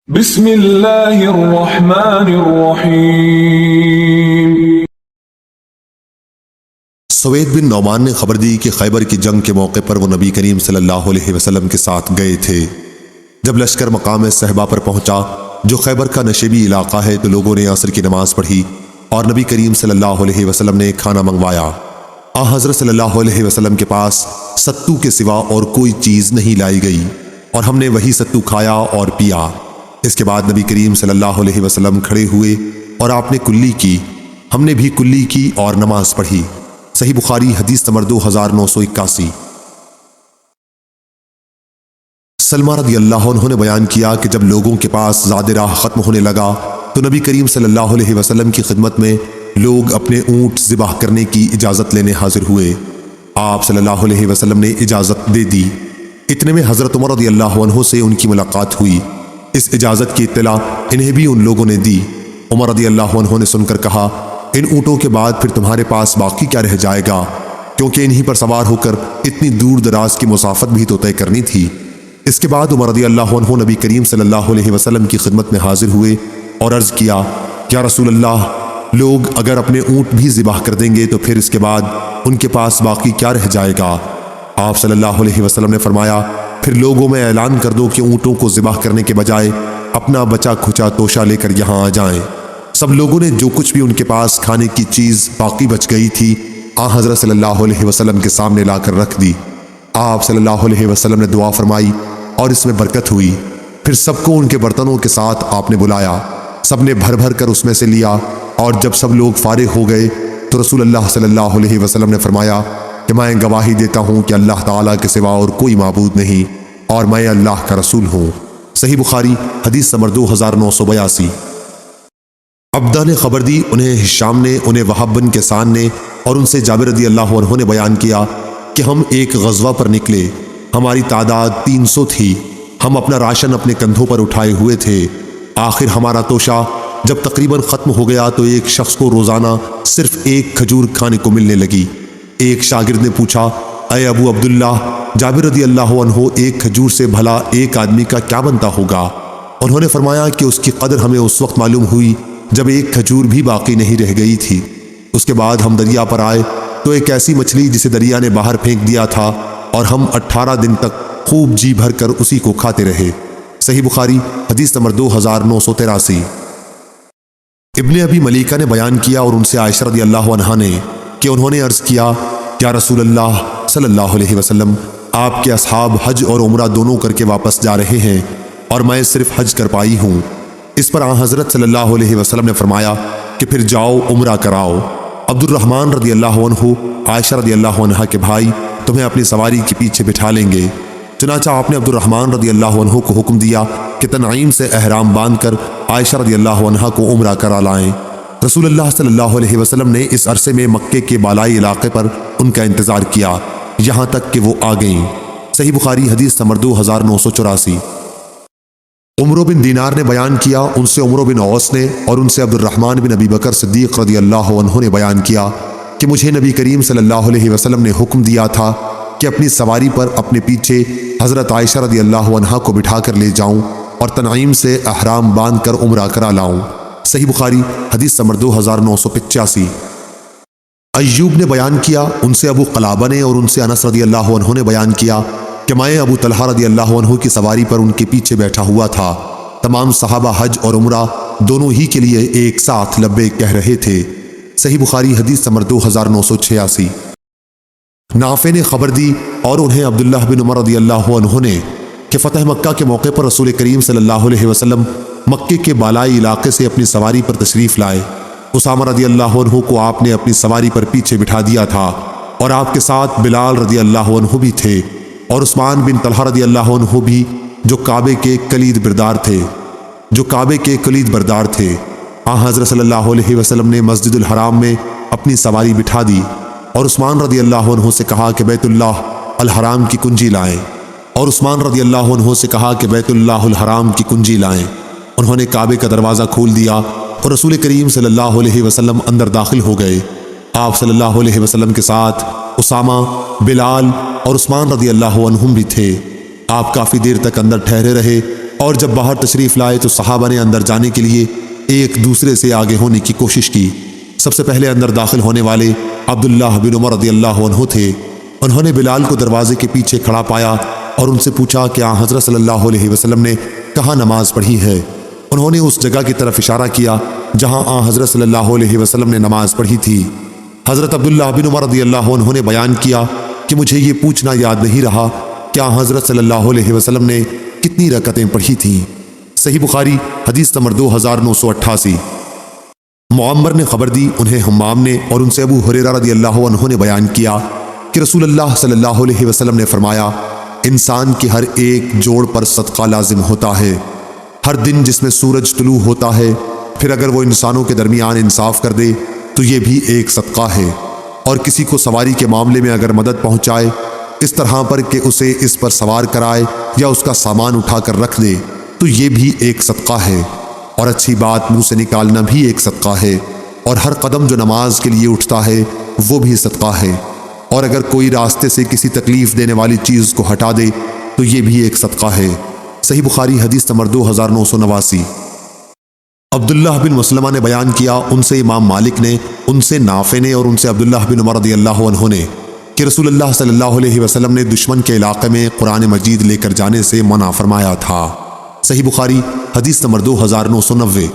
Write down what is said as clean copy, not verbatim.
بسم اللہ الرحمن الرحیم۔ سوید بن نعمان نے خبر دی کہ خیبر کی جنگ کے موقع پر وہ نبی کریم صلی اللہ علیہ وسلم کے ساتھ گئے تھے۔ جب لشکر مقام صحبہ پر پہنچا جو خیبر کا نشیبی علاقہ ہے تو لوگوں نے عصر کی نماز پڑھی اور نبی کریم صلی اللہ علیہ وسلم نے کھانا منگوایا۔ حضرت صلی اللہ علیہ وسلم کے پاس ستو کے سوا اور کوئی چیز نہیں لائی گئی اور ہم نے وہی ستو کھایا اور پیا۔ اس کے بعد نبی کریم صلی اللہ علیہ وسلم کھڑے ہوئے اور آپ نے کلی کی، ہم نے بھی کلی کی اور نماز پڑھی۔ صحیح بخاری حدیث نمبر 2981۔ سلمہ رضی اللہ عنہ نے بیان کیا کہ جب لوگوں کے پاس زاد راہ ختم ہونے لگا تو نبی کریم صلی اللہ علیہ وسلم کی خدمت میں لوگ اپنے اونٹ ذبح کرنے کی اجازت لینے حاضر ہوئے۔ آپ صلی اللہ علیہ وسلم نے اجازت دے دی۔ اتنے میں حضرت عمر رضی اللہ عنہ سے ان کی ملاقات ہوئی۔ اس اجازت کی اطلاع انہیں بھی ان لوگوں نے دی۔ عمر رضی اللہ عنہ نے سن کر کہا، ان اونٹوں کے بعد پھر تمہارے پاس باقی کیا رہ جائے گا، کیونکہ انہی پر سوار ہو کر اتنی دور دراز کی مسافت بھی تو طے کرنی تھی۔ اس کے بعد عمر رضی اللہ عنہ نبی کریم صلی اللہ علیہ وسلم کی خدمت میں حاضر ہوئے اور عرض کیا، یا رسول اللہ، لوگ اگر اپنے اونٹ بھی ذبح کر دیں گے تو پھر اس کے بعد ان کے پاس باقی کیا رہ جائے گا؟ آپ صلی اللہ علیہ وسلم نے فرمایا، پھر لوگوں میں اعلان کر دو کہ اونٹوں کو ذبح کرنے کے بجائے اپنا بچا کھچا توشہ لے کر یہاں آ جائیں۔ سب لوگوں نے جو کچھ بھی ان کے پاس کھانے کی چیز باقی بچ گئی تھی حضرت صلی اللہ علیہ وسلم کے سامنے لا کر رکھ دی۔ آپ صلی اللہ علیہ وسلم نے دعا فرمائی اور اس میں برکت ہوئی۔ پھر سب کو ان کے برتنوں کے ساتھ آپ نے بلایا، سب نے بھر بھر کر اس میں سے لیا، اور جب سب لوگ فارغ ہو گئے تو رسول اللہ صلی اللہ علیہ وسلم نے فرمایا کہ میں گواہی دیتا ہوں کہ اللہ تعالیٰ کے سوا اور کوئی معبود نہیں اور میں اللہ کا رسول ہوں۔ صحیح بخاری حدیث نمبر 2982۔ عبدہ نے خبر دی، انہیں ہشام نے، انہیں وہب بن کیسان نے اور ان سے جابر رضی اللہ عنہ نے بیان کیا کہ ہم ایک غزوہ پر نکلے، ہماری تعداد 300 تھی، ہم اپنا راشن اپنے کندھوں پر اٹھائے ہوئے تھے۔ آخر ہمارا توشہ جب تقریباً ختم ہو گیا تو ایک شخص کو روزانہ صرف ایک کھجور کھانے کو ملنے لگی۔ ایک شاگرد نے پوچھا، اے ابو عبداللہ، جابر رضی اللہ عنہ ایک کھجور سے بھلا ایک آدمی کا کیا بنتا ہوگا؟ انہوں نے فرمایا کہ اس کی قدر ہمیں اس وقت معلوم ہوئی جب ایک کھجور بھی باقی نہیں رہ گئی تھی۔ اس کے بعد ہم دریا پر آئے تو ایک ایسی مچھلی جسے دریا نے باہر پھینک دیا تھا اور ہم 18 دن تک خوب جی بھر کر اسی کو کھاتے رہے۔ صحیح بخاری حدیث نمبر 2983۔ ابن ابی ملیکہ نے بیان کیا اور ان سے عائشہ رضی اللہ عنہا نے کہ انہوں نے عرض کیا، یا رسول اللہ صلی اللہ علیہ وسلم، آپ کے اصحاب حج اور عمرہ دونوں کر کے واپس جا رہے ہیں اور میں صرف حج کر پائی ہوں۔ اس پر حضرت صلی اللہ علیہ وسلم نے فرمایا کہ پھر جاؤ عمرہ کراؤ۔ عبد الرحمن رضی اللہ عنہ عائشہ رضی اللہ عنہا کے بھائی تمہیں اپنی سواری کے پیچھے بٹھا لیں گے۔ چنانچہ آپ نے عبد الرحمن رضی اللہ عنہ کو حکم دیا کہ تنعیم سے احرام باندھ کر عائشہ رضی اللہ عنہا کو عمرہ کرا لائیں۔ رسول اللہ صلی اللہ علیہ وسلم نے اس عرصے میں مکے کے بالائی علاقے پر ان کا انتظار کیا یہاں تک کہ وہ آ گئیں۔ صحیح بخاری حدیث نمبر 2984۔ عمرو بن دینار نے بیان کیا، ان سے عمرو بن اوس نے اور ان سے عبد الرحمن بن ابی بکر صدیق رضی اللہ عنہ نے بیان کیا کہ مجھے نبی کریم صلی اللہ علیہ وسلم نے حکم دیا تھا کہ اپنی سواری پر اپنے پیچھے حضرت عائشہ رضی اللہ عنہا کو بٹھا کر لے جاؤں اور تنعیم سے احرام باندھ کر عمرہ کرا لاؤں۔ صحیح بخاری حدیث نمبر 2985۔ ایوب نے بیان کیا، ان سے ابو قلابہ نے اور ان سے انس رضی اللہ عنہ نے بیان کیا کہ میں ابو طلحہ رضی اللہ عنہ کی سواری پر ان کے پیچھے بیٹھا ہوا تھا۔ تمام صحابہ حج اور عمرہ دونوں ہی کے لیے ایک ساتھ لبیک کہہ رہے تھے۔ صحیح بخاری حدیث نمبر 2986۔ نافع نے خبر دی اور انہیں عبداللہ بن عمر رضی اللہ عنہ نے کہ فتح مکہ کے موقع پر رسول کریم صلی اللہ علیہ وسلم مکے کے بالائی علاقے سے اپنی سواری پر تشریف لائے۔ اسامہ رضی اللہ عنہ کو آپ نے اپنی سواری پر پیچھے بٹھا دیا تھا اور آپ کے ساتھ بلال رضی اللہ عنہ بھی تھے اور عثمان بن طلحہ رضی اللہ عنہ بھی جو کعبے کے کلید بردار تھے۔ حضرت صلی اللہ علیہ وسلم نے مسجد الحرام میں اپنی سواری بٹھا دی اور عثمان رضی اللہ عنہ سے کہا کہ بیت اللہ الحرام کی کنجی لائیں انہوں نے کعبے کا دروازہ کھول دیا اور رسول کریم صلی اللہ علیہ وسلم اندر داخل ہو گئے۔ آپ صلی اللہ علیہ وسلم کے ساتھ اسامہ، بلال اور عثمان رضی اللہ عنہم بھی تھے۔ آپ کافی دیر تک اندر ٹھہرے رہے اور جب باہر تشریف لائے تو صحابہ نے اندر جانے کے لیے ایک دوسرے سے آگے ہونے کی کوشش کی۔ سب سے پہلے اندر داخل ہونے والے عبداللہ بن عمر رضی اللہ عنہ تھے۔ انہوں نے بلال کو دروازے کے پیچھے کھڑا پایا اور ان سے پوچھا کہ آن حضرت صلی اللہ علیہ وسلم نے کہاں نماز پڑھی ہے۔ انہوں نے اس جگہ کی طرف اشارہ کیا جہاں آن حضرت صلی اللہ علیہ وسلم نے نماز پڑھی تھی۔ حضرت عبداللہ بن عمر رضی اللہ عنہ نے بیان کیا کہ مجھے یہ پوچھنا یاد نہیں رہا کہ آن حضرت صلی اللہ علیہ وسلم نے کتنی رکعتیں پڑھی تھیں۔ صحیح بخاری حدیث نمبر 2988۔ معمر نے خبر دی، انہیں حمام نے اور ان سے ابو ہریرہ رضی اللہ عنہ نے بیان کیا کہ رسول اللہ صلی اللہ علیہ وسلم نے فرمایا، انسان کے ہر ایک جوڑ پر صدقہ لازم ہوتا ہے۔ ہر دن جس میں سورج طلوع ہوتا ہے، پھر اگر وہ انسانوں کے درمیان انصاف کر دے تو یہ بھی ایک صدقہ ہے، اور کسی کو سواری کے معاملے میں اگر مدد پہنچائے اس طرح پر کہ اسے اس پر سوار کرائے یا اس کا سامان اٹھا کر رکھ دے تو یہ بھی ایک صدقہ ہے، اور اچھی بات منہ سے نکالنا بھی ایک صدقہ ہے، اور ہر قدم جو نماز کے لیے اٹھتا ہے وہ بھی صدقہ ہے، اور اگر کوئی راستے سے کسی تکلیف دینے والی چیز کو ہٹا دے تو یہ بھی ایک صدقہ ہے۔ صحیح بخاری حدیث نمبر 2989۔ عبداللہ بن مسلمہ نے بیان کیا، ان سے امام مالک نے، ان سے نافع نے اور ان سے عبداللہ بن عمر رضی اللہ عنہ نے کہ رسول اللہ صلی اللہ علیہ وسلم نے دشمن کے علاقے میں قرآن مجید لے کر جانے سے منع فرمایا تھا۔ صحیح بخاری حدیث نمبر 2990۔